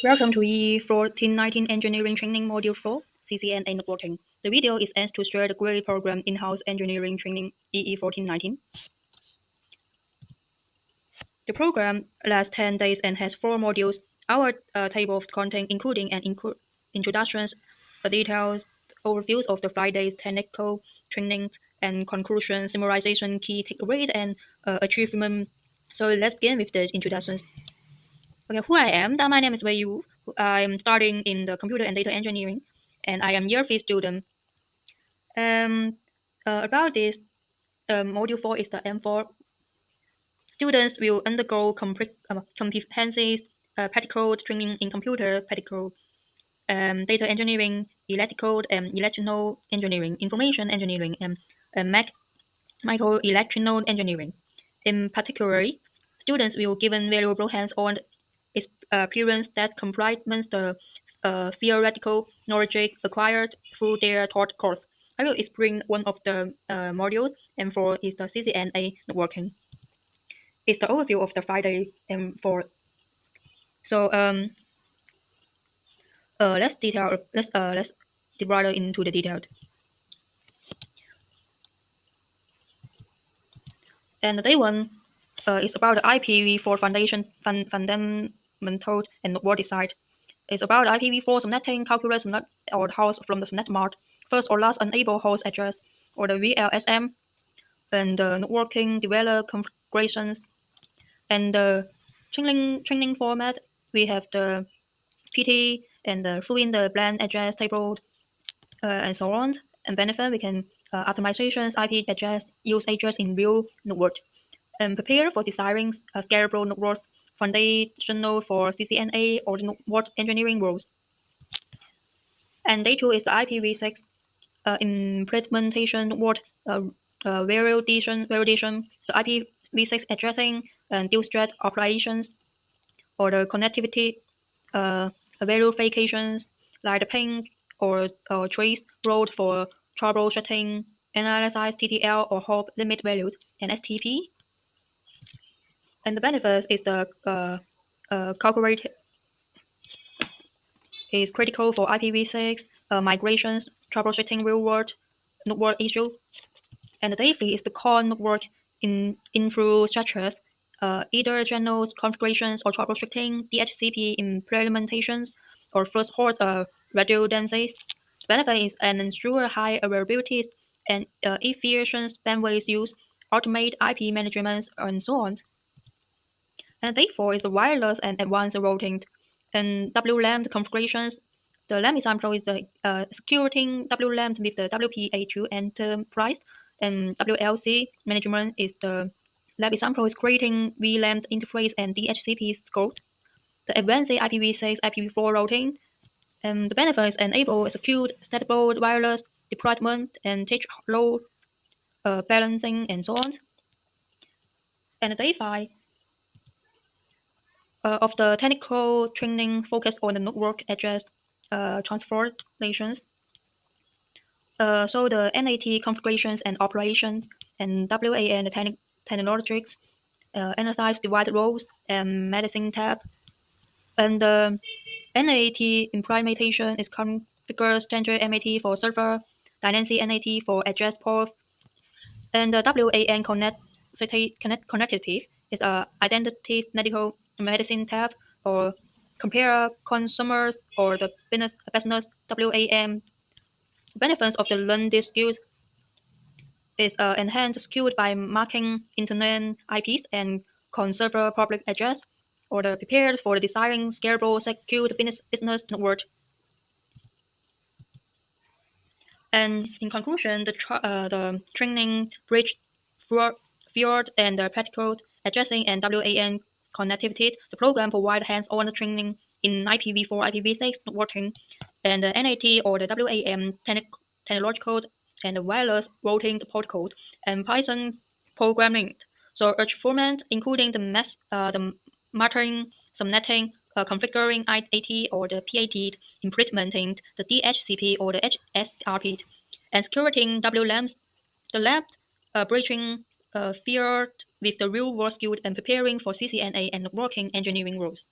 Welcome to E1419 Engineering Training Module 4, CCNA Networking. The video is aimed to share the great program in-house engineering training EE1419. The program lasts 10 days and has 4 modules. Our table of content including an introductions, a detailed overviews of the 5 days technical training and conclusion, summarization, key takeaways, and achievement. So let's begin with the introductions. Okay, who I am? My name is Wei Yu. I'm studying in the computer and data engineering, and I am year 3 student. Um, about this, module 4 is the M4. Students will undergo comprehensive practical training in computer, practical data engineering, electrical and electrical engineering, information engineering, and microelectronic engineering. In particular, students will given valuable hands-on experience that complements the theoretical knowledge acquired through their taught course. I will explain one of the modules, and for is the CCNA networking. It's the overview of the 5 day and for. So let's divide it into the details. And the day one is about the IPv4 fundamentals and network design. It's about IPv4 subnetting, calculus or host from the subnet mart, first or last enable host address, or the VLSM, and the networking developer configurations. And the training format, we have the PT and fill in the blend address table and so on. And benefit, we can optimizations, IP address, use address in real network, and prepare for designing scalable networks foundational for CCNA or the network engineering roles. And day 2 is the IPv6 implementation network validation, the IPv6 addressing and dual thread operations, or the connectivity verifications like the ping or trace road for troubleshooting, analyze TTL or hop limit values, and STP. And the benefits is the calculate is critical for IPv6 migrations, troubleshooting real-world network issues. And the day 3 is the core network infrastructures, either channels configurations or troubleshooting, DHCP implementations, or first port redundancies. The benefit is an ensure high availability and efficient bandwidth use, automate IP management, and so on. And day 4 is the wireless and advanced routing and WLAN configurations. The LAN example is the securing WLAN with the WPA2 enterprise, and WLC management is the lab example is creating VLAN interface and DHCP scope. The advanced IPv6, IPv4 routing, and the benefits enable secure, stable wireless deployment and teach load balancing and so on. And day 5 of the technical training focused on the network address transformations. So the NAT configurations and operations and WAN technologies, analyze divided roles and medicine tab. And the NAT implementation is configure standard MAT for server, dynamic NAT for address port, and the WAN connectivity is a identity medical medicine tab or compare consumers or the business WAN. Benefits of the learn these skills is enhanced skilled by marking internet IPs and conserve public address, or the prepared for the designing scalable secure business network. And in conclusion, the training bridge field and the practical addressing and WAN connectivity. The program provides hands-on training in IPv4, IPv6 networking, and the NAT or the WAN technological and the wireless routing protocol, and Python programming. So each format, including the mattering, subnetting, configuring IAT or the PAT, implementing the DHCP or the HSRP, and securing WLANs. The lab bridging field with the real-world skills and preparing for CCNA and working engineering roles.